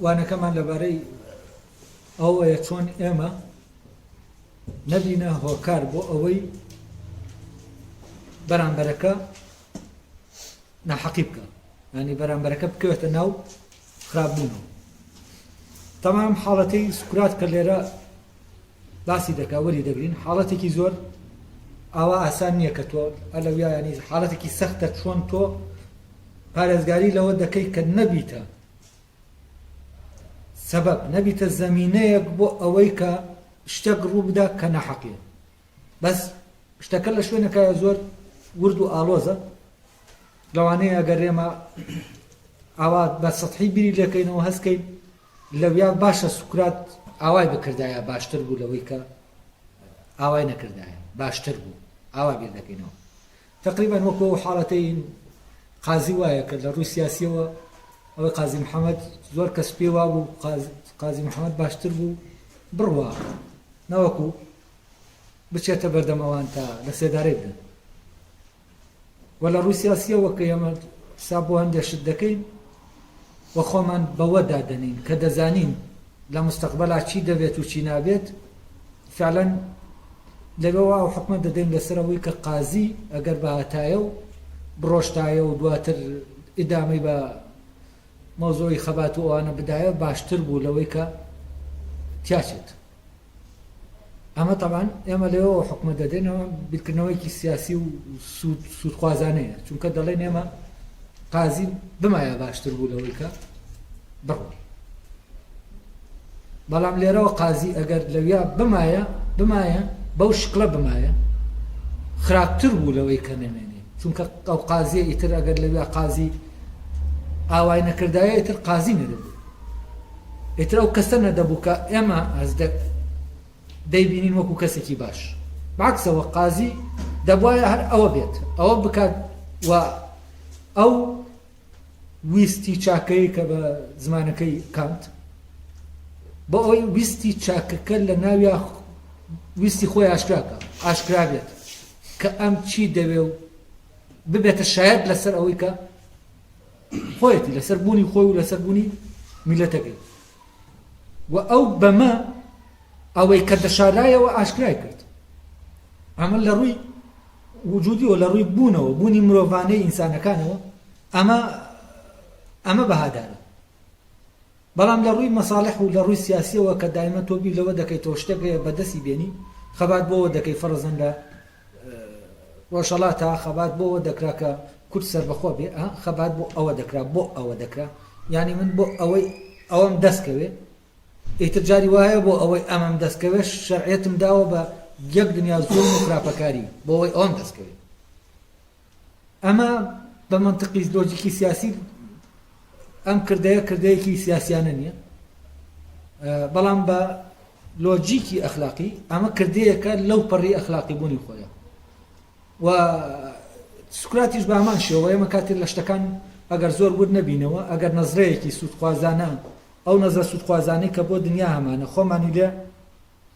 وانەکەمان لەبارەی ئەوەیە چۆن ئێمە نەبینە هۆکار بۆ ئەوەی بەرامبەرەکە ناحەقی بکە، ینی بەرامبەرەکە بکەوێتە ناو خراپبوونەوە. تەمام حاڵەتەی سکرات کە لێرە باسی دەکا وەری دەگرین، حاڵەتێکی زۆر ئاوا ئاسان نییە کە تۆ ئەلەویا ینی حاڵەتێکی سەختە چۆن تۆ پارێزگاری لەوە دەکەی کە نەبیتە سەبەب، نەبیتە زەمینەیەک بۆ ئەوەی کە شتێک ڕوو بدا کە ناحەقیە. بەس شتەکە لە شوێنەکە زۆر ورد و ئاڵۆزە، لەوانەیە ئەگەر ئێمە ئاوا بە سەتحی بیری لەکەینەوە هەستکەین لەویا باشە سکرات ئاوای بکردایە باشتر بوو لەوەی کە ئاوای نەکردایە باشتر بوو، ئاوا بیر دەکەینەوە. تقریبا وەکو حاڵەتەی قازی وایە کە لە ڕووی سیاسیەوە ئەوەی قازی محەممەد زۆر کەس پێ وا بوو قازی محەممەد باشتر بوو بڕوا نەوەکو بچێتە بەردەم ئەوان تا لە سێدارەی بدەن. و لە ڕووی سیاسیەوە کە ئێمە سا بۆ هەندێک شت دەکەین و خۆمان بەوە دادەنین کە دەزانین لە مستەقبەلا چی دەبێت و چی نابێت، فعلەن لەوەوە ئەو حکومە دەدەین لەسەرەوەی کە قازی ئەگەر بەهاتایە و بڕۆشتایە و دواتر ئیدامەی بە مۆزۆی خەبات و ئەوانە بدایە باشتر بوو لەوەی کە تیاچێت. ئەمە تەبان ئێمە لەوەوە حکومە دەدەینەوە بیرکردنەوەیکی سیاسی و سوودخوازانەیە، چونکە دەڵێن ئێمە قازی بمایە باشتر بوو لەوەی کە بڕۆ. بەڵام لێرەوە قازی ئەگەر لەویا بمایە بەو شکڵە بمایە خراپتر بوو لەوەی کە نەمێنێ، چونکە ئەو قازیە ئیتر ئەگەر لەویا قازی ئاوای نەکردایە ئیتر قازی نەدەبوو، ئیتر ئەو کەسە نەدەبوو کە ئێمە هەزدەک دەیبینین وەکو کەسێکی باش. بەعکسەوە قازی دەبوایە هەر ئەوە بێت، ئەوە بکات و ئەو ویستی چاکەی کە بە زمانەکەی کانت بۆ ئەوەی ویستی چاکەکە لە ناویا ویستی خۆی ئاشکرا بێت کە ئەم چی دەوێ و ببێتە شاید لەسەر ئەوەی کە خۆیەتی لەسەر بوونی خۆی و لەسەر بوونی میلەتەکەی. و ئەو بەمە ئەوەی کە دەشارایەوە ئاشکرای کرد. ئەمە لە ڕووی وجودیەوە لە ڕووی بوونەوە بوونی مرۆڤانەی ئینسانەکانەوە ئەمە بەهادارە. بەڵام لە ڕووی مەساڵح و لە ڕووی سیاسیەوە کە دایمە تۆ بیر لەوە دەکەیتەوە شتێک بەدەستی بێنی، خەبات بۆەوە دەکەی فەرزەن لە ڕۆژهەڵاتە خەبات بۆەوە دەکرا کە کورد سەربەخۆ بێ، خەبات بۆ ئەوە دەکرا بۆ ئەوە دەکرا، یعنی من بۆ ئەوەی ئەوەم دەستکەوێ ئیتر جاری وایە بۆ ئەوەی ئەمەم دەستکەوێ شەرعیەتم داوە بە یەک دنیا زوڵم و خراپەکاری بۆ ئەوەی ئەوەم دەستکەوێ. ئەمە بە منطقی لۆجیکی سیاسی ئەم کردەیەکی سیاسیانە نییە، بەڵام بە لۆجیکی ئەخلاقی ئەمە کردەیەکە لەو پەڕی ئەخلاقی بوونی خۆیە. و سکراتیش بە هەمان شێوە ئێمە کاتێک لە شتەکان ئەگەر زۆر ورد نەبینەوە، ئەگەر نەزرەیەکی سوودخوازانە ئەو نەزرە سوودخوازانەی کە بۆ دنیا هەمانە خۆمانی لێ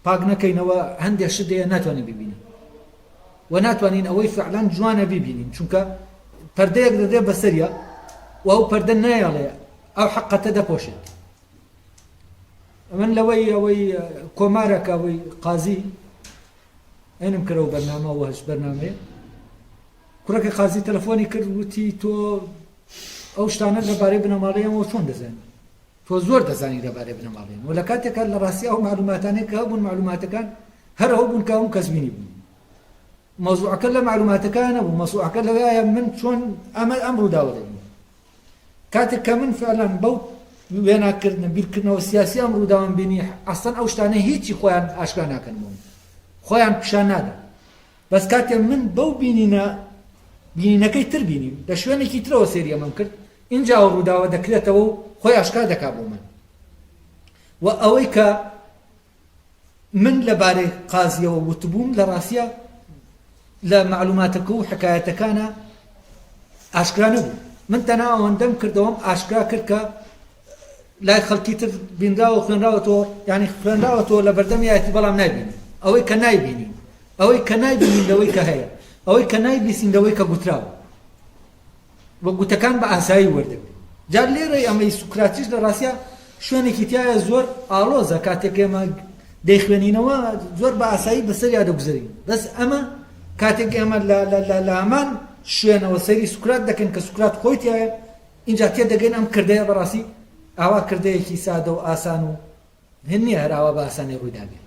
پاک نەکەینەوە هەندێک شتەیە ناتوانین ببینین و ناتوانین ئەوەی فعلەن جوانە ببینین، چونکە پەردەیەک دەدێ بەسەریە و ئەو پەردە نایەڵێ ئەو حەقەتە دەپۆشێت. من ئەوەی کۆمارەکە ئەوەی قازی ئەینم کردەوە بەرنامە و هەش بەرنامەیە کوڕەکە قازی تەلەفۆنی کرد وتی تۆ ئەو شتانە لەبارەی بنەماڵەیەمەوە چۆن دەزانی؟ تۆ زۆر دەزانی لەبارەی بنەماڵەیەم. و لە کاتێکە لە ڕاستی ئەو معلوماتانەی کە هەبوون معلوماتەکان هەر ئەو بوون کە هەموو کەس بینی بوون. مەوزوعەکە لە معلوماتەکان نەبوو، مەوزوعەکە لەوەیە من چۆن ئەم ڕووداوە دەبین. کاتێک کە من فعلەن بەو وێناکردن بیرکردنەوە سیاسی ئەم ڕووداوەم بینی ئەسڵەن ئەو شتانە هیچی خۆیان ئاشکرا ناکەن بوون، خۆیان پیشان نادەن. بەس کاتێک من بەو بینینەکەی تر بینیم لە شوێنێکی ترەوە سێری ئەمەم کرد، اینجا ئەو ڕووداوە دەکرێتەوە و خۆی ئاشکرا دەکا بۆ من. و ئەوەی کە من لەبارەی قازیەوە وتبووم لە ڕاستیە لە معلوماتەکە و حکایەتەکانە ئاشکرا نەبوو. من تەنها ئەوەندەم کردەوەم ئاشکرا کرد کە لای خەڵکی تر بینراوە خوێنراوەتەوە، یعنی خوێنراوەتەوە لە بەردەمیایەتی بەڵام نایبینی. ئەوەی کە نایبینی، ئەوەی کە نایبینین لەوەی کە هەیە، ئەوەی کە نایبیستین لەوەی کە گوتراوە و گوتەکان بە ئاسایی وەردەگرێت. جار لێرەی ئەمەی سوکراتیش لە ڕاستیە شوێنێکی تایە زۆر ئاڵۆزە کاتێک ئێمە دەیخوێنینەوە زۆر بە ئاسایی بەسەریا دەگوزارین بەس ئەمە کاتێک ئێمە لە هەمان شوێنەوە سەیری سوکرات دەکەن کە سوکرات خۆی تایە اینجا تێدەگەین ئەم کردەیە بەڕاستی ئاوا کردەیەکی سادە و ئاسان و هێن نییە هەراوە بە ئاسانی ڕوویداگەن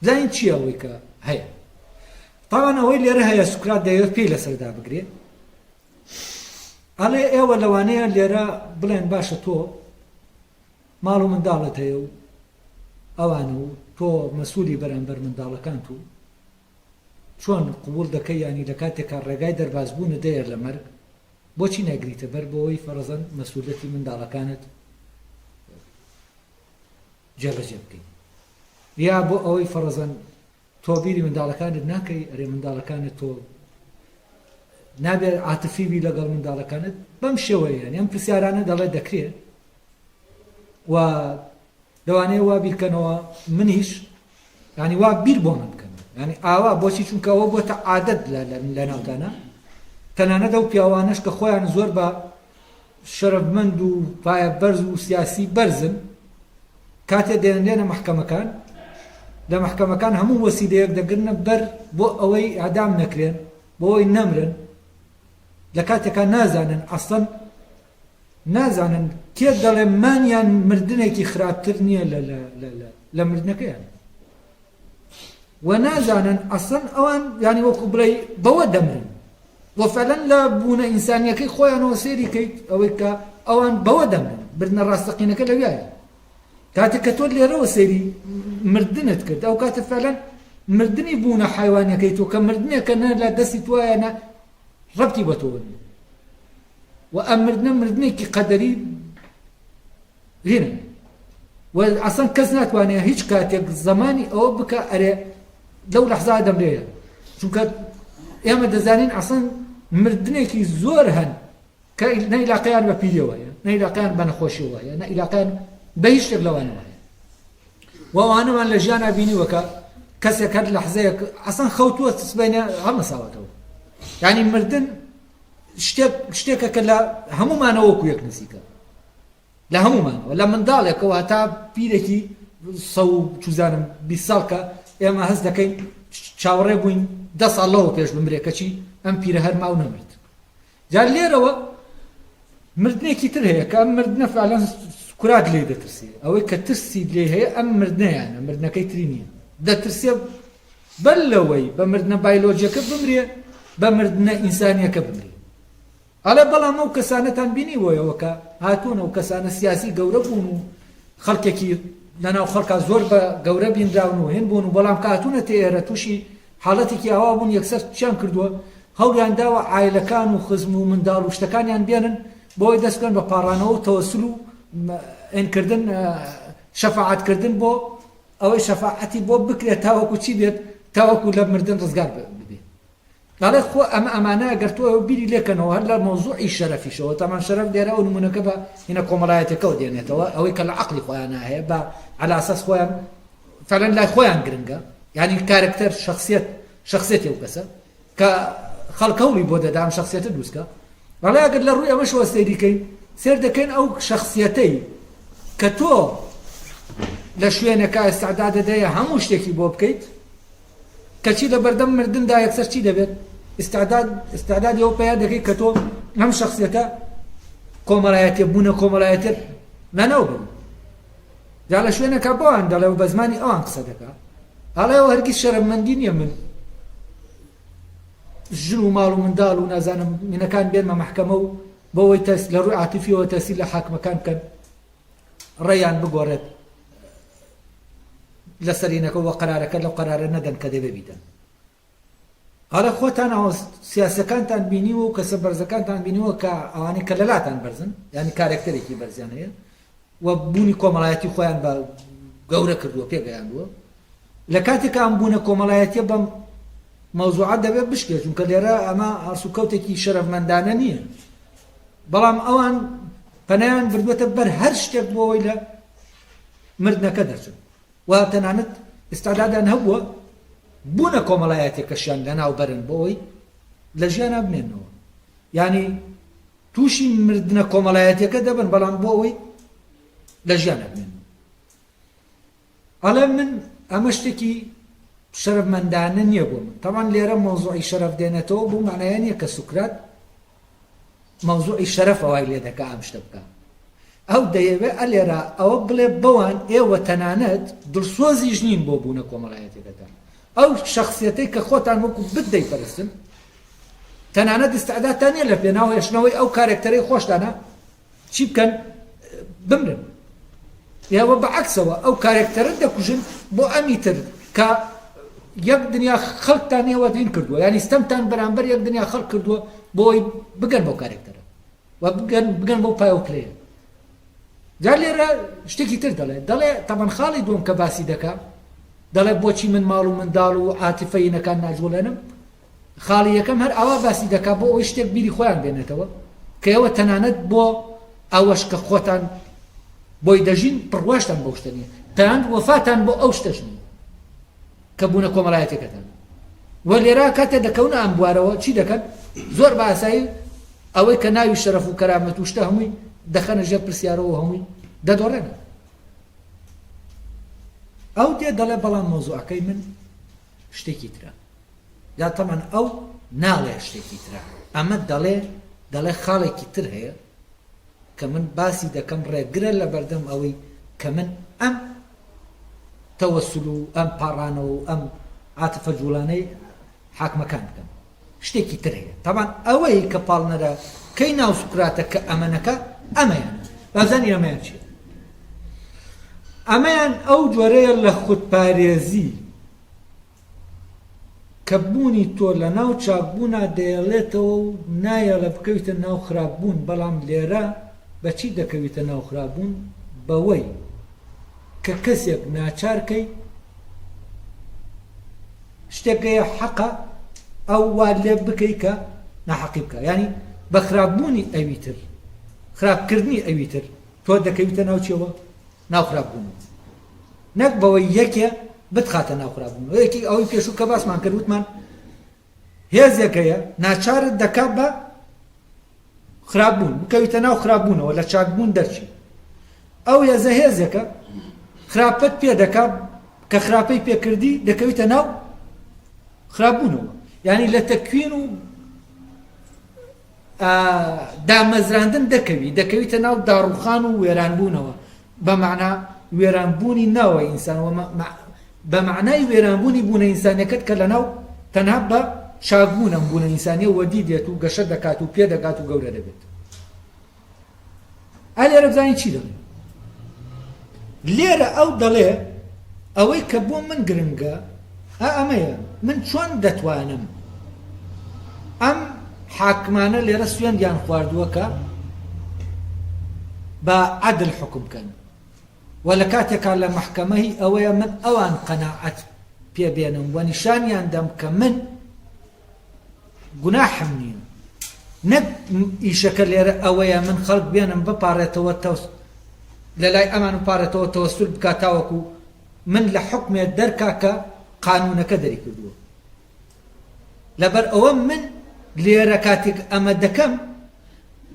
زانین چییە ئەوەی کە هەیە تاوان ئەوەی لێرە هەیە سوکرات دەیەوێت پێی لەسەردا بگرێت ئەڵێ ئێوە لەوانەیە لێرە بڵێن باشە تۆ ماڵ و منداڵت هەیە و ئەوانە و تۆ مەسئولی بەرامبەر منداڵەکان و چۆن قبول دەکەی ینی لە کاتێکا ڕێگای دەربازبوون دەیە لە مەرگ بۆچی نەگریتە بەر بۆەوەی فەرەزەن مەسئولەتی منداڵەکانت جێبەجێ بکەیت یا بۆ ئەوەی فەرەزەن تۆ بیری منداڵەکانت ناکەی ئەرێ منداڵەکانت تۆ نابێت عاتفیبی لەگەڵ منداڵەکانت بەم شێوەیە ئەم پرسیارانە دەڵێ دەکرێت و لەوانەیە وا بیرکەنەوە منیش ینی وا بیر بۆ من بکەن ینی ئاوا بۆچی چونکە ئەوە بۆتە عادەت لە ناوتانە تەنانەت ئەو پیاوانش کە خۆیان زۆر بە شەرەفمەند و پایە بەرز و سیاسی بەرزن کاتێ دێنێنە محکەمەکان لە محکەمەکان هەموو وەسیلەیەک دەگرنە بەر بۆ ئەوەی ئادام نەکرێن بۆ ئەوەی نەمرن لە کاتێکا نازانن ئەسڵەن نازانن کێ دەڵێ مانیان مردنێکی خراپتر نییە لە مردنەکەیان و نازانن ئەسڵەن ئەوان ینی وەکو بڵێ بەوە دەمرن وەفعەلەن لە بوونە ئینسانیەکەی خۆیانەوە سێری کەیت ئەوەی کە ئەوان بەوە دەمرن بردنە ڕاستەقینەکە لەویایە کاتێک کە تۆ لێرەوە سێری مردنت کرد ئەو کاتە فعەلەن مردنی بوونە حیوانەکەی تۆ کە مردنێکە نە لە دەستی تۆیە نە ڕەبتی بە تۆ و ئەم مردنە مردنێکی قەدەری هێنن و ئەسڵەن کەس ناتوانێت هیچ کاتێک زەمانی ئەوە بکە ئەرێ لەو لەحزا دەمرێیە چونکە ئێمە دەزانین ئەسڵەن مردنێکی زۆر هەن کە نە ئیلاقەیان بە پیرەوەیە نە ئیلاقەیان بە نەخۆشیەوەیە نە ئیلاقەیان بە هیچ شتێک لەوانەوەیە و ئەوانەمان لە ژیانە بینیوە کە کەسێک هەر لەحزەیەک ئەسڵەن خەوتووە سبەینە هەڵمەساوەتەوە یعنی مردن شتێکە کە لە هەمومانەوەکو یەک نزیکە لە هەمومانەوە لە منداڵێکەوە هەتا پیرێکی سە و چوزانم 20 ساڵ کە ئێمە هەست دەکەین چاوەڕێ بووین 10 ساڵ لەوە پێش بمرێ کەچی ئەم پیرە هەر ماو نەمرد جا لێرەوە مردنێکی تر هەیە کە ئەم مردنە فعەلەن سوکرات لێ دەترسێ ئەوەی کە ترسی لێ هەیە ئەم مردنەیانە مردنەکەی تری نییە دەترسێ بەر لەوەی بە مردنە بایۆلۆجیەکە بمرێ بە مردنە ئینسانیەکە بمرێ ئەڵێ بەڵام ئەو کەسانەتان بینیوەیەوە کە هاتوونە و کەسانە سیاسی گەورە بوون و خەڵکێکی لەناو خەڵکا زۆر بە گەورە بینراون و هێن بوون و بەڵام کە هاتوونە تێرە تووشی حاڵەتێکی ئاوا بوون یەکسەر چیان کردووە هەوڵیان داوە عایلەکان و خزم و منداڵ و شتەکانیان بێنن بۆی دەست بکەن بە پاڕانەوە و تەوەسول و ئێنکردن شەفاعەتکردن بۆ ئەوەی شەفاعەتی بۆ بکرێت تاوەکو چی بێت تاوەکو لە مردن ڕزگار ببێت قال خو أمانة قرتوه بيري لكنه هلا موضوعي شرفي شو طبعا شرف ديره أو منكبة هنا كمرايات كود يعني توا أو كالعقل خويانا هي على أساس خويا فعلا لا خويا جرينجا يعني كاركتر شخصيتي وكسر كخلقولي بودا دام شخصيته دوسكا ولا قد الرؤيا مش هو سيدي سير دكين أو شخصيتي كتو لشوينا كاستعداد دايا هموش تكي بوب كيت كشي لبردم مردن دا يكسر شي دبر استعداد يو بيا دكي كتو هم شخصيته كومرايات يبونا كومرايات لا نوبل جال شوينا كابوان دا لو بزماني آن قصدك على يو هرقي شرم من دين يمن جنو مالو من دالو نازانم من كان بين ما محكمه بوي لروي عاطفي وتسيل لحاكم كان ريان بقورت لسرينك وقرارك لو قرار ندن كذب بيدن على خوتان او سياسه كانت بينيو كسبر زكانت بينيو كاواني كللاتان برزن يعني كاركتريكي برزن هي وبوني كوملايتي خويان با غوره كردو بيغاندو لكاتك ام بوني كوملايتي بم موضوعات دبه بشكل چون كليرا اما ارسو كوتكي شرف مندانه نيه بلام اوان فنان بردوته بر هر شتك بويله مردنا كدرجه وتنانت استعداد أن هو بونا كملاياتي كشان لنا وبرن بوي لجانا بنينه يعني توشي مردنا كملاياتي كدبن بلان بوي لە ژیانە بێن ئەڵێ من ئەمە شتێکی شەرەفمەندانە نییە بۆ من تەمان لێرە مۆزوعی شەرەف دێنێتەوە بوو معنایە نییە کە سوکرات مەوزوعی شەرەف ئەوای لێ دەکا ئەم شتە بکە ئەو دەیەوێ ئەلێرە ئەوە بڵێ بەوان ئێوە تەنانەت دڵسۆزیش نین بۆ بوونە کۆمەڵایەتێکەکە ئەو شخصیەتەی کە خۆتان وەکو بت دەیپەرستن تەنانەت ئستعدادتان نییە لە پێناو هێشتنەوەی ئەو کارێکتەرەی خۆشتانە چی بکەن بمرن یاوە بەعەکسەوە ئەو کارێکتەرە دەکوژن بۆ ئەمی تر کە یەک دنیا خەڵکتان ئێوە دین کردووە یعنی ستەمتان بەرامبەر یەک دنیا خەڵک کردووە بۆی بگەن بۆ کارێکتەرە و بگەن بۆ پایۆپلەیە جا لێرە شتێکی تر دەڵێ تەمەن خاڵی دووەم کە باسی دەکا دەڵێ بۆچی من ماڵ و منداڵ و عاتیفەیینەکان ناجوڵێنم خاڵی یەکەم هەر ئەوە باسی دەکا بۆ ئەوەی شتێک بیری خۆیان بێنێتەوە کە ئێوە تەنانەت بۆ ئەوەش کە خۆتان بۆی دەژین پڕواشتان بەو شتە نییە تەنانەت وەفاتان بۆ ئەو شتەش نییە کە بوونە کۆمەڵایەتێکەکەتان وە لێرە کاتێ دەکەونە ئەم بوارەوە چی دەکەن زۆر بە ئاسایی ئەوەی کە ناوی شەرەف و کەرامەت و شتە هەمووی دەخەنە ژێر پرسیارەوە هەمووی دەدۆڕێنە ئەو دێ دەڵێ بەڵام مۆزوعەکەی من شتێکی ترە یا تەمان ئەو ناڵێ شتێکی ترە ئەمە دەڵێ خاڵێکی تر هەیە کە من باسی دەکەم ڕێگرە لە بەردەم ئەوەی کە من ئەم تەوەسول و ئەم پاڕانەوە و ئەم عاتفە جوڵانەی حاکمەکان بکەم شتێکی تر هەیە تەمان ئەوەی کە پاڵنەرە کەی ناو سوکراتە کە ئەمەنەکە ئەمەیان بازانی ئەمەیان چیە ئەمەیان ئەو جۆرەیە لە خودپارێزی کە بوونی تۆ لە ناو چاکبوونا دەیەڵێتەوە و نایە لە بکەویتە ناو خراپبوون بەڵام لێرە بەچی دەکەویتە ناو خراپبوون بەوەی کە کەسێک ناچارکەی شتێکەیە حەقە ئەو وا لێ بکەی کە ناحەقی بکە ینی بە خراپبوونی ئەویتر خراپکردنی ئەویتر تۆ دەکەویتە ناو چیەوە ناو خراپبوون نەک بەوەی یەکێ بتخاتە ناو خراپبوون یەکی ئەوەی پێشوو کە باسمان کرد وتمان هێزێکەیە ناچارت دەکات بە خراپبوون بکەویتە ناو خراپبوونەوە لە چاکبوون دەرچی ئەو هێزە هێزێکە خراپەت پێ دەکات کە خراپەی پێکردی دەکەویتە ناو خراپبوونەوە یعنی لە تەکوین و دامەزراندن دەکەویتە ناو داڕوخان و وێرانبوونەوە بە معنە وێرانبوونی ناوە ئینسانەوە بە معنای وێرانبوونی بوونە ئینسانەکەت کە لە ناو تەنها بە چاکبوونم بوونە ئینسانیە وەدی دێت و گەشە دەکات و پێ دەکات و گەورە دەبێت لێرە بزانین چی دەڵێ لێرە ئەو دەڵێ ئەوەی کە بۆ من گرنگە ئەمەیە من چۆن دەتوانم ئەم حاکمانە لێرە سوێندیان خواردووە کە بە عەدل حکم بکەن و لە کاتێکا لە مەحکەمەی ئەوەیە من ئەوان قەناعەت پێبێنم و نیشانیان دەم کە من گوناحم نییە نەک ئیشەکە لێرە ئەوەیە من خەڵک بێنم بپارێتەوە لە لای ئەمان بپارێتەوە تەوەسول بکاتاوەکو من لە حکمێ دەرکا کە قانونەکە دەری کردووە لەبەر ئەوە من لێرە کاتێک ئەمە دەکەم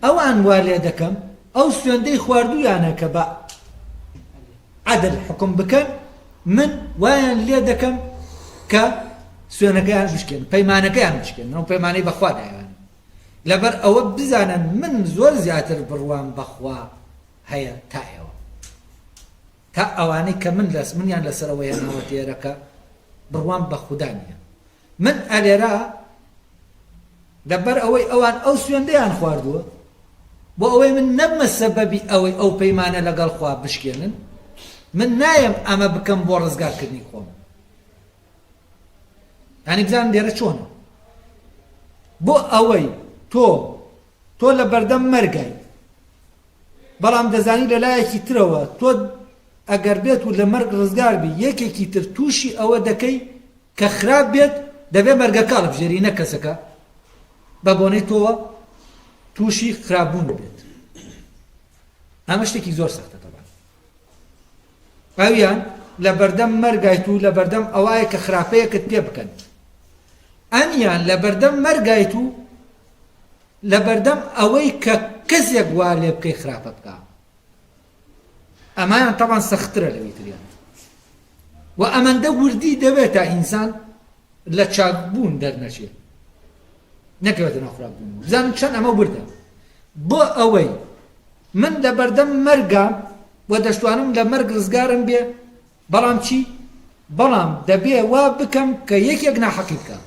ئەوان وا لێ دەکەم ئەو سوێندەی خواردویانە کە بە عەدل حکم بکەن من وایان لێ دەکەم کە سوێنەکەیان بشکێن پەیمانەکەیان بشکێن ئەو پەیمانەی بەخوا دایان لەبەر ئەوە بزانن من زۆر زیاتر بڕوام بەخوا هەیە تا ئێوە تا ئەوانەی کە منیان لەسەرەوەی هێناوە تێرەکە بڕوام بە خودا نییە من ئەلێرە لەبەر ئەوەی ئەوان ئەو سوێندەیان خواردووە بۆ ئەوەی من نەبمە سەبەبی ئەوەی ئەو پەیمانە لەگەڵ خوا بشکێنن من نایم ئەمە بکەم بۆ ڕزگارکردنی خۆم یعنی بزانم لێرە چۆنە بۆ ئەوەی تۆ لە بەردەم مەرگای بەڵام دەزانی لە لایەکی ترەوە تۆ ئەگەر بێت و لە مەرگ ڕزگار بی یەکێکی تر تووشی ئەوە دەکەی کە خراپ بێت دەبێ مەرگەکە لەبژێری نە کەسەکە بە بۆنەی تۆوە تووشی خراپبوون بێت ئەمە شتێکی زۆر سەختە تەبان ئەویان لە بەردەم مەرگایت و لە بەردەم ئەوایە کە خراپەیەکت پێ بکەن ئەمیان لە بەردەم مەرگایت و لە بەردەم ئەوەی کە کەسێک وا لێ بکەی خراپە بکە ئەمایان تەوان سەخترە لەوەی تریان و ئەمەندە وردی دەبێتە ئینسان لە چاکبوون دەرنەچێت نەکەوێتە ناو خراپبوون بزانن چەند ئەمە وردە بۆ ئەوەی من لە بەردەم مەرگە و دەشتوانم لە مەرگ ڕزگارم بێ بەڵام چی بەڵام دەبێ وا بکەم کە یەکێک ناحەقی بکە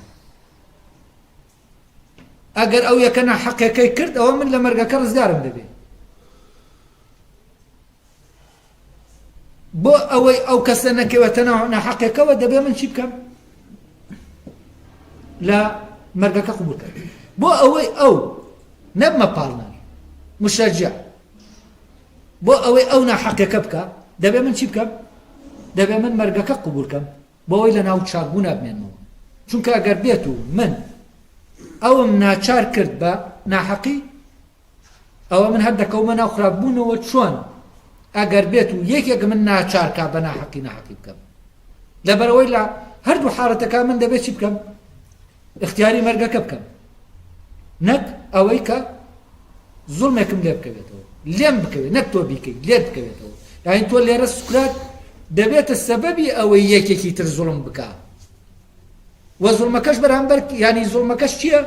ئەگەر ئەو یەکە ناحەقەکەی کرد ئەوە من لە مەرگەکە ڕزگارم دەبێ بۆ ئەوەی ئەو کەسە نەکەوێتە ناو ناحەقەکەوە دەبێ من چی بکەم لە مەرگەکە قبول کرد بۆ ئەوەی ئەو نەبمە پاڵنەر مشەجع بۆ ئەوەی ئەو ناحەقەکە بکە دەبێ من چی بکەم دەبێ من مەرگەکە قبول کەم بۆ ئەوەی لە ناو چاکبوون نابمێنمەوە چونکە ئەگەر بێت و من ئەوم ناچار کرد بە ناحەقی ئەوە من هەر دەکەومە ناو خراپبوونەوە چۆن ئەگەر بێت و یەکێک من ناچارکە بە ناحەقی بکەم لەبەرەوەی لە هەردوو حاڵەتەکە من دەبێت چی بکەم اختیاری مەرگەکە بکەم نەک ئەوەی کە زوڵمێکم لێ بکەوێتەوە لێم بکەوێت نەک تۆ بیکەیت لێت بکەوێتەوە یعنی تۆ لێرە سوکرات دەبێتە سەبەبی ئەوەی یەکێکی تر زوڵم بکە و زوڵمەکەش بەرامبەر ینی زوڵمەکەش چییە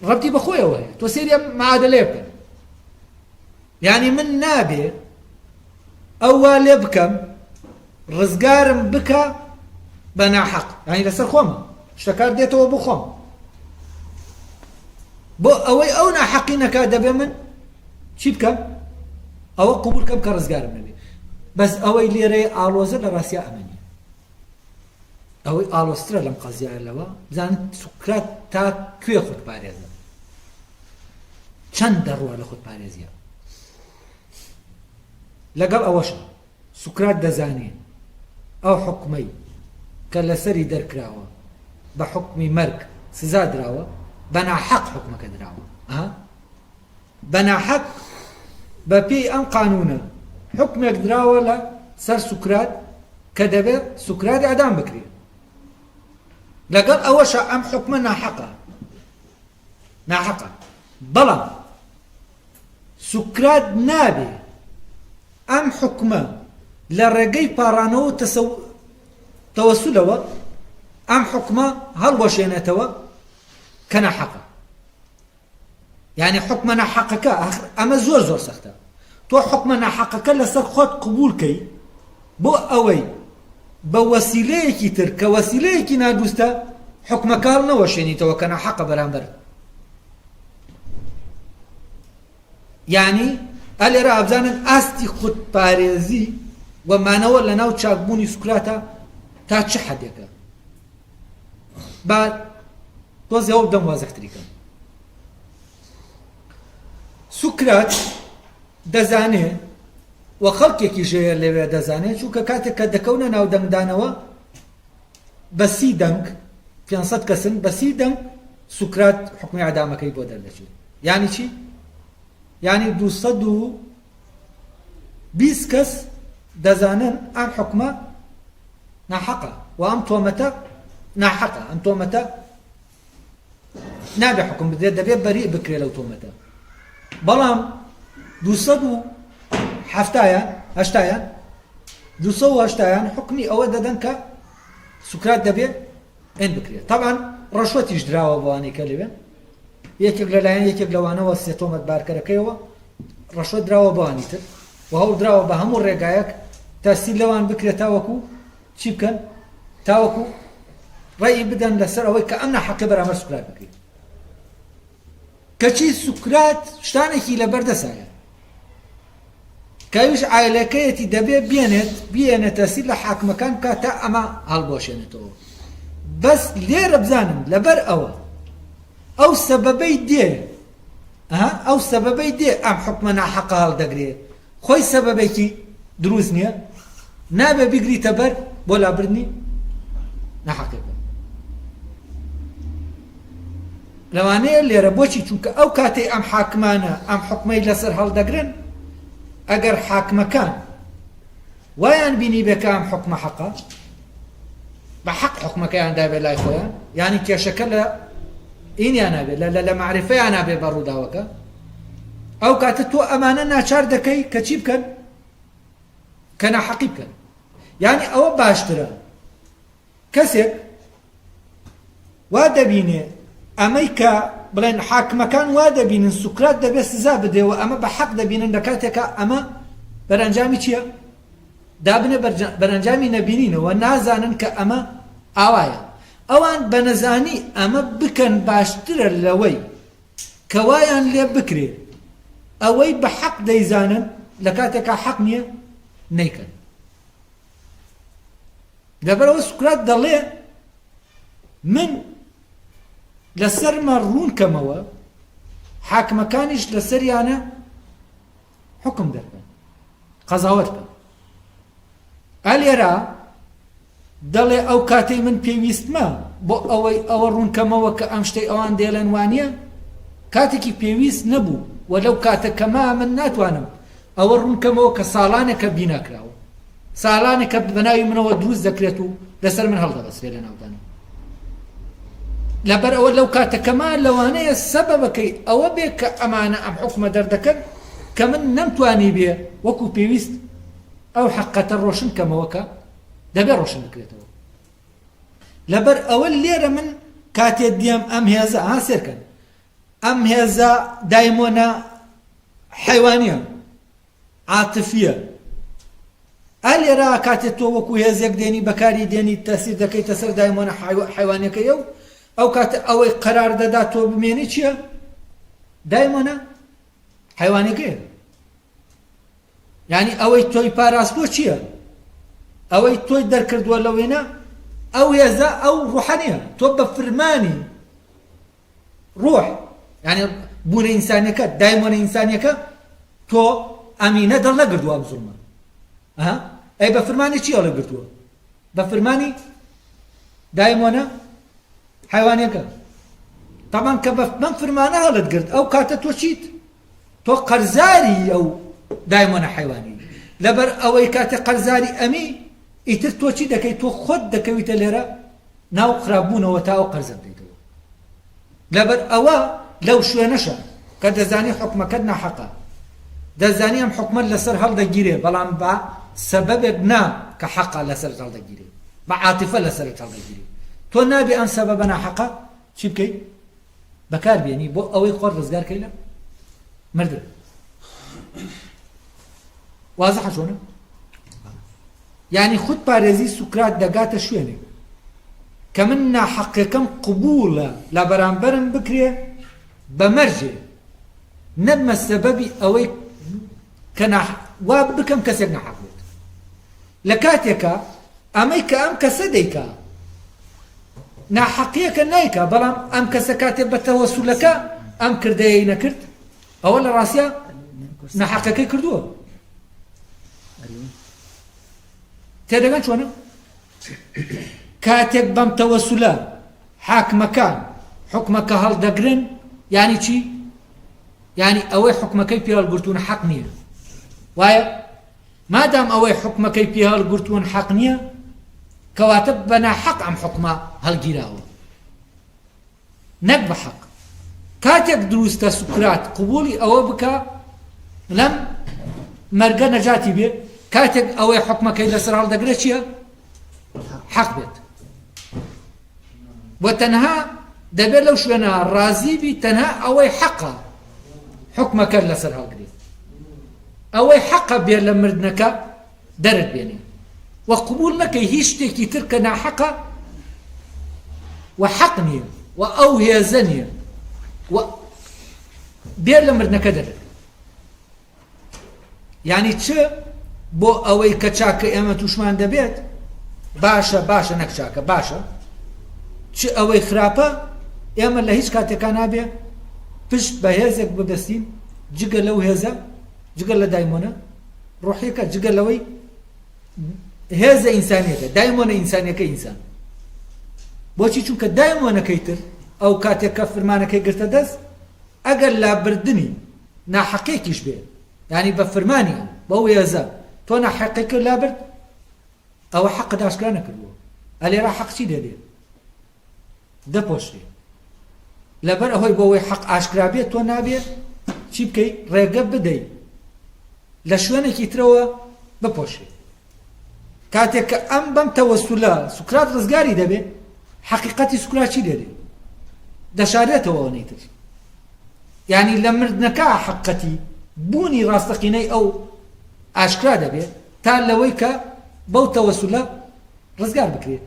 ڕەبتی بەخۆیەوە هەیە تۆ سێریە معادلەیە بکەن یعنی من نابێ ئەو وا لێ بکەم ڕزگارم بکە بە ناحەق یعنی لەسەر خۆمە شتەکار دێتەوە بۆ خۆم بۆ ئەوەی ئەو ناحەقی نەکا دەبێ من چی بکەم ئەوە قبول کەم کە ڕزگارم نەبێ بەس ئەوەی لێرەیە ئاڵۆزە لە ڕاستیا ئەمەنی ئەوەی ئاڵۆسترە لەم قەزیایە لەوە بزانن سوکرات تا کوێ خۆت پارێزە چەند دەڕوە لە خۆت پارێزیە لەگەڵ ئەوەشە سوکرات دەزانێ ئەو حکمەی کە لەسەری دەرکراوە بە حکمی مەرگ سزا دراوە بە ناحەق حکمەکە دراوە بە ناحەق بە پێی ئەم قانونە حکمێک دراوە لە سەر سوکرات کە دەبێت سوکراتی ئەدام بکرێت لەگەڵ ئەوەشە ئەم حکمە ناحەقە بەڵام سوکرات نابێ ئەم حکمە لە ڕێگەی پاڕانەوە تەوەسولەوە ئەم حکمە هەڵوەشێنێتەوە کە ناحەقە یعنی حکمە ناحەقەکە ئەمە زۆر زۆر سەختە تۆ حکمە ناحەقەکە لەسەر خۆت قبولکەی بۆ ئەوەی بە وەسیلەیەکی تر کە وەسیلەیەکی نادروستە حکمەکە هەڵنەوەشێنیتەوە کە ناحەقە بەرامبەر یعنی ئەلێرە ئابزانن ئاستی خودپارێزی و مانەوە لە ناو چاکبوونی سوکراتە تا چه حەدێکە با تۆزی ئەو دەم وازەختریکەم سوکرات دەزانێ و خەڵکێکی ژەیە لەوێ دەزانێت چونکە کاتێک کە دەکەونە ناو دەنگدانەوە بە 30 دەنگ 500 کەسن بە 30 دەنگ سوکرات حکمی ئەدامەکەی بۆ دەردەچێت یعنی چی؟ یعنی 220 کەس دەزانن ئەم حکمە ناحەقە و ئەم تۆمەتە ناحەقە ئەم تۆمەتە نابێ حکم بدرێت دەبێت بەریء بکرێت لەو تۆمەتە بەڵام 280 حکمی ئەوە دەدەن کە سوکرات دەبێت ئێن بکرێت طبعا ڕەشوەتیش دراوە بۆوانەی کە لەوێن یەکێک لەلایەن یەکێک لەوانەوە سێ تۆمەت بارکەرەکەیەوە ڕەشوەت دراوە بۆوانی تر و هەوڵ دراوە بە هەموو ڕێگایەک تاسی لەوان بکرێت تاوەکو چی بکەن تاوەکو ڕێی بدەن لەسەر ئەوەی کە ئەم ناحەقی بەرامبەر سوکرات بکرێت کەچی سوکرات شتانێکی لەبەردەسایە کەویش عایلەکەیەتی دەبێت بێنێتە سی لە حاکمەکان کە تا ئەمە هەڵبۆشێنێتەوە بەس لێرە بزانم لەبەر ئەوە ئەو سەبەبەی دێ ئەم حکمە ناحەقە هەڵدەگرێت خۆی سەبەبێکی دروست نییە نابێ بیگریتە بەر بۆ لابردنی ناحەقەکە لەوانەیە لێرە بۆچی چونکە ئەو کاتەی ئەم حاکمانە ئەم حکمەی لەسەر هەڵدەگرن ئەگەر حاکمەکان وایان بینی بێ کە ئەم حکمە حەقە بە حەق حکمەکەیان دابێ لای خۆیان یعنی کێشەکە لە ئینیان نابێ لە معرفەیان نابێ بە ڕووداوەکە ئەو کاتە تۆ ئەمانە ناچار دەکەی کە چی بکەن کە ناحەقی بکەن یعنی ئەوە باشترە کەسێک وا دەبینێ ئەمەی کە بڵێن حاکمەکان وا دەبینن سوکرات دەبێت سزا بدەوە ئەمە بە حەق دەبینن لە کاتێکە ئەمە بەرەنجامی چییە؟ دابنێ بەرەنجامی نەبینینەوە نازانن کە ئەمە ئاوایە ئەوان بە نەزانی ئەمە بکەن باشترە لەوەی کە وایان لێ بکرێ ئەوەی بە حەق دەیزانن لە کاتێکە حەق نییە نەیکەن لەبەرەوە سوکرات دەڵێ من لەسەرمە ڕوون کەمەوە حاکمەکانیش لەسەریانە حکم دەکەن قەزاوەت بکەن ئەلێرا دەڵێ ئەو کاتەی من پێویستمە بۆ ئەوەی ئەوە ڕوونکەمەوە کە ئەم شتەی ئەوان دێڵێن وانە کاتێکی پێویست نەبوو و لەو کاتەکەما من ناتوانم ئەوە ڕوونکەمەوە کە ساڵانێکە بیناکراوە ساڵانێکە بەناوی منەوە دروست دەکرێت و لەسەر من هەڵدەبەسرێ لە ناودانە لەبەر ئەوە لەو کاتەکەما لەوانەیە سەبەبەکەی ئەوە بێ کە ئەمانە ئەم حکومە دەردەکەن کە من نەمتوانی بێ وەکو پێویست ئەو حەقەتە ڕۆشن کەمەوە کە دەبێ ڕۆشن بکرێتەوە لەبەر ئەوە لێرە من کاتێ دیام ئەم هێزە سێرکەن ئەم هێزە دایمۆنە حەیوانیە عاتفیە ئەلێرا کاتێ تۆ وەکو هێزێک دێنی بەکاری دێنی تەسیر دەکەیتە سەر دایمۆنە حەیوانەکەیە و ئەو کاتە ئەوەی قەرار دەدا تۆ بمێنی چییە؟ دایمۆنە حەیوانەکەیە یعنی ئەوەی تۆی پاراستووە چییە؟ ئەوەی تۆی دەرکردووە لەوێنە ئەو هێزە ئەو ڕوحە نییە تۆ بە فرمانی ڕوح یعنی بوونە ئینسانیەکە دایمۆنە ئینسانیەکە تۆ ئەمینە دڵنەگردووە ئەم زوڵمە ئەی بە فرمانی چی هەڵەگرتووە؟ بە فرمانی دایمۆنە حیوانەکە تامان کە بە من فرمانە هەڵت گرت ئەو کاتە تۆ چیت؟ تۆ قەرزاری ئەو دایمۆنە حیوانی لەبەر ئەوەی کاتە قەرزاری ئەمی ئیتر تۆ چی دەکەیت تۆ خۆت دەکەویتە لێرە ناو خراپبوونەوە تا ئەو قەرزە بدەیتەوە لەبەر ئەوە لەو شوێنەشە کە دەزانی حکومەکەت ناحەقە دەزانی ئەم حکومەت لەسەر هەڵدەگیرێ بەڵام بە سەبەبێک نا کە حەقە لەسەر هەڵدەگیرێ بە عاتیفە لەسەر هەڵدەگیرێ تۆ نابێ ئەم سەبەبە ناحەقە چی بکەیت؟ بەکار بێنی بۆ ئەوەی خۆت ڕزگار کەی لە مردن وازەحە چۆنە؟ یعنی خود پارێزی سوکرات دەگاتە شوێنێک کە من ناحەقەکەم قبوڵە لە بەرامبەرم بکرێ بە مەرجێ نەبمە سەبەبی ئەوەی کە وا بکەم کەسێک ناحەق بێت لە کاتێکە ئەمەی کە ئەم کەسە دەیکا ناحەقیەکە نایکا بەڵام ئەم کەسە کاتێک بە تەوەسولەکە ئەم کردەیەی نەکرد ئەوە لە ڕاستیە ناحەقەکەی کردووە تێدەگەن چۆنە؟ کاتێک بەم تەوەسولە حاکمەکان حکمەکە هەڵدەگرن یعنی چی؟ یعنی ئەوەی حکمەکەی پێ هەڵگرتوون حەق نییە وایە؟ مادام ئەوەی حکمەکەی پێ هەڵگرتوون حەق نییە کەواتە بە ناحەق ئەم حکمە هەڵگیراوە نەک بە حەق کاتێک دروستە سوکرات قبوڵی ئەوە بکە لەم مەرگە نەجاتی بێ کاتێک ئەوەی حکمەکەی لەسەر هەڵدەگرێت چییە؟ حەق بێت بۆ تەنها دەبێت لەو شوێنە ڕازی بی تەنها ئەوەی حەقە حکمەکە لەسەر هەڵگرێت ئەوەی حەقە بێ لە مردنەکە دەرت بێنێ و قبول نەکەی هیچ شتێکی تر کە ناحەقە و حەق نییە و ئەو هێزە نییە و بێ لە مردنەکە دەرت یعنی چ بۆ ئەوەی کە چاکە ئێمە تووشمان دەبێت باشە نەک چاکە باشە چ ئەوەی خراپە ئێمە لە هیچ کاتێکا نابێ پشت بە هێزێک ببەستین جگە لەو هێزە جگە لە دایمۆنە ڕوحیەکە جگە لەوەی هێزە ئینسانیەکە دایمۆنە ئینسانیەکە ئینسان بۆچی چونکە دایمۆنەکەی تر ئەو کاتێکە فرمانەکەی گرتە دەست ئەگەر لابردنی ناحەقێکیش بێ یعنی بە فرمانی بەو هێزە تۆ ناحەقێکە لابرد ئەوە حەق داشکرا نەکردووە ئەلێرا حەق چی دەدێ؟ دەپۆشرێ لەبەر ئەوەی بۆەوەی حەق ئاشکرا بێت تۆ نابێت چی بکەی؟ ڕێگە بدەیت لە شوێنێکی ترەوە بپۆشێ کاتێک کە ئەم بەم تەوەسولە سوکرات ڕزگاری دەبێ حەقیقەتی سوکرات چی دەبێ دەشارێتەوە نەیتر یعنی لە مردنەکە حەقەتی بوونی ڕاستەقینەی ئەو ئاشکرا دەبێ تا لەوەی کە بەو تەوەسولە ڕزگار بکرێت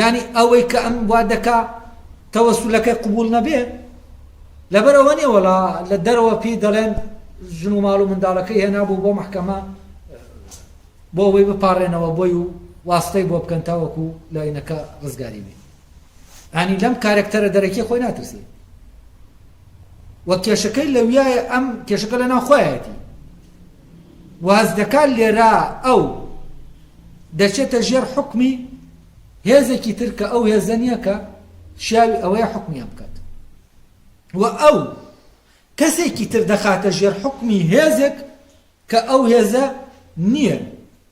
یعنی ئەوەی کە ئەم وا دەکا تەوەسولەکەی قبول نەبێ لەبەرەوە نیە وەڵا لە دەرەوە پێی دەڵێن ژن و ماڵ و منداڵەکەی هێنابوو بۆ محکەمە بۆ ئەوەی بپارڕێنەوە بۆی و واستەی بۆ بکەن تاوەکو لاینەکە ڕزگاری بێ ئەنی لەم کارکتەرە دەرەکی خۆی ناترسێ وە کێشەکەی لەویایە ئەم کێشەکە لە ناو خۆیەتی واز دەکات لێرە ئەو دەچێتە ژێر حکمی هێزێکی تر کە ئەو هێزە نییە کە شیاوی ئەوەیە حکمیان بکات و ئەو کەسێکی تر دەخاتە ژێر حکمی هێزێک کە ئەو هێزە نییە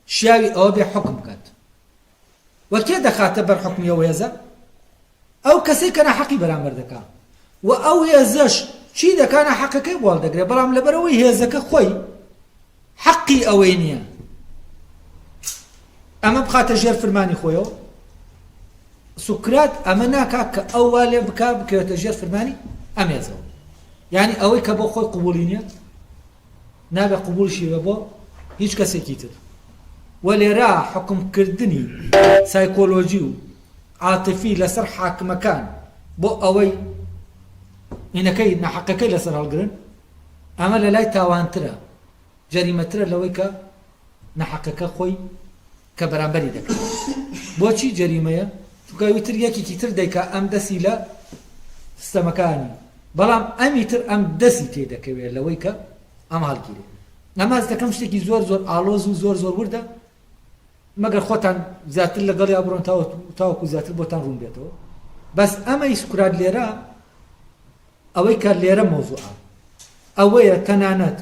شیاوی ئەوە بێ حکم بکات و کێ دەخاتە بەر حکمی ئەو هێزە ئەو کەسێک کە ناحەقی بەرامبەر دەکا و ئەو هێزەش چی دەکا ناحەقەکەی بۆڵ دەگرێت بەڵام لەبەرەوەی هێزەکە خۆی حەقی ئەوەی نییە ئەمە بخاتە ژێر فەرمانی خۆیەوە سوکرات ئەمە ناکات کە ئەو وا لێ بکا بکەوێتە ژێر فەرمانی ئەم هێزەوە یعنی ئەوەی کە بۆ خۆی قبوڵی نییە نابێ قبوڵشی بێ بۆ هیچ کەسێکی تر و لێرە حکمکردنی سایکۆلۆجی و عاتفی لەسەر حاکمەکان بۆ ئەوەی ئینەکەی ناحەقەکەی لەسەر هەڵگرن ئەمە لە لای تاوانترە جەریمەترە لەوەی کە ناحەقەکە خۆی کە بەرامبەری دەکات بۆچی جەریمەیە چونکە وتر یەکێکی تر دەیکا ئەم دەسی لە سیستەمەکانی بەڵام ئەمی تر ئەم دەسی تێ دەکەوێت لەوەی کە ئەم هەڵگیرێت نەماز دەکەم شتێکی زۆر زۆر ئالۆز و زۆر زۆر وردە مەگەر خۆتان زیاتر لەگەڵی ئابڕۆن تاوەکو زیاتر بۆتان ڕوون بێتەوە بەس ئەمەی سوکرات لێرە ئەوەی کە لێرە مۆزوعە ئەوەیە تەنانەت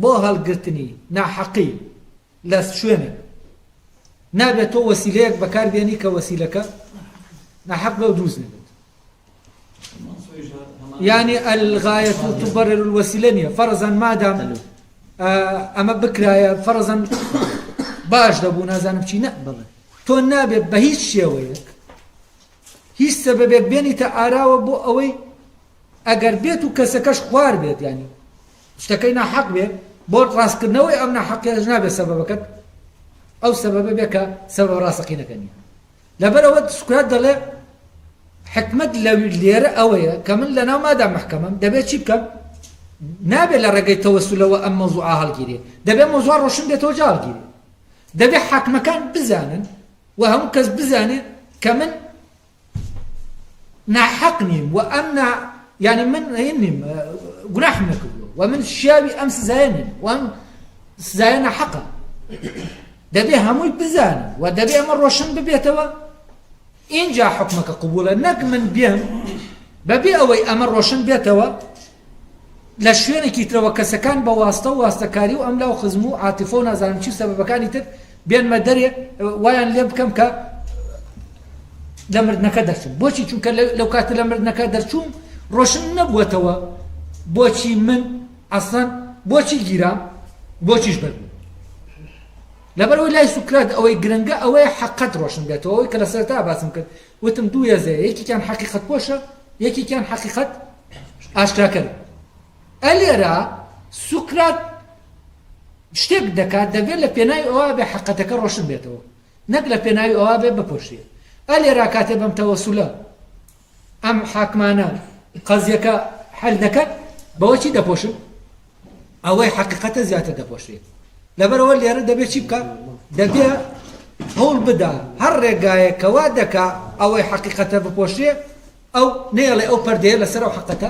بۆ هەڵگرتنی ناحەقی لە شوێنێک نابێت تۆ وەسیلەیەک بەکاربێنی کە وەسیلەکە ناحەق بە و دروست نەبێت يعني الغاية تبرر الوسيلة فرضا مادام أما بكرايا فرضا باش دبو نازانم چی نقبل تو نابێ بە هیچ شێوەیەک هیچ سەبەبێک بێنیتە ئاراوە بۆ ئەوەی ئەگەر بێت و کەسەکەش خوار بێت ینی شتەکەی ناحەق بێ بۆ ڕاستکردنەوەی ئەم ناحەقیەش نابێ سەبەبەکەت ئەو سەبەبە بێ کە سەبەب ڕاستەقینەکە نییە لەبەرەوە سوکرات دەڵێ حکمت لێرە ئەوەیە کە من لەناو مادام محکەمەم دەبێت چی بکەم نابێت لە ڕێگەی تەوەسولەوە ئەم مەوزوعە هەڵگیرێ دەبێت مەوزوع ڕۆشن بێتەوە جا هەڵگیرێ دەبێت حاکمەکان بزانن و هەموو کەس بزانێت کە من ناحەق نیم و ئەم يعني من نیم گوناحم نەکردووە و من شیاوی ئەم سزایە نیم و ئەم سزایە ناحەقە دەبێت هەمووی بزانن و دەبێت ئەمە ڕۆشن ببێتەوە اینجا حکمەکە قبولە نەک من بێم بەبێ ئەوەی ئەمە ڕۆشن بێتەوە لە شوێنێکی ترەوە کەسەکان بە واستە و واستەکاری و ئەم لاو خزم و عاتیفە و نازانم چی سەبەبەکانی تر بێنمە دەرێ وایان لێ بکەم کە لە مردنەکە دەرچم بۆچی چونکە لەو کاتە لە مردنەکە دەرچووم ڕۆشن نەبووەتەوە بۆچی من ئەسڵەن بۆچی گیرام بۆچیش بەربوو لەبەرەوەی لای سوکرات ئەوەی گرنگە ئەوەیە حەقەت ڕۆشن بێتەوە ئەوەی کە لە سەرتا باسم کرد وتم دوو هێزەیە یەکێکیان حەقیقەت پۆشە یەکێکیان حەقیقەت ئاشکراکەر ئەلێرە سوکرات شتێک دەکات دەبێت لە پێناوی ئەوە بێ حەقەتەکە ڕۆشن بێتەوە نەک لە پێناوی ئەوە بێ بپۆشێت ئەلێرە کاتێ بەم تەوەسولە ئەم حاکمانە قەزیەکە حەل دەکات بەوە چی دەپۆشن ئەوەی حەقیقەتە زیاتر دەپۆشێت لەبەرەوە لێرە دەبێت چی بکە دەبێت هەوڵ بدا هەر ڕێگایەکەوا دەکا ئەوەی حەقیقەتە بپۆشێ ئەو نێڵێ ئەو پەردەیە لەسەر ئەو حەقەتە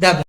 دابێت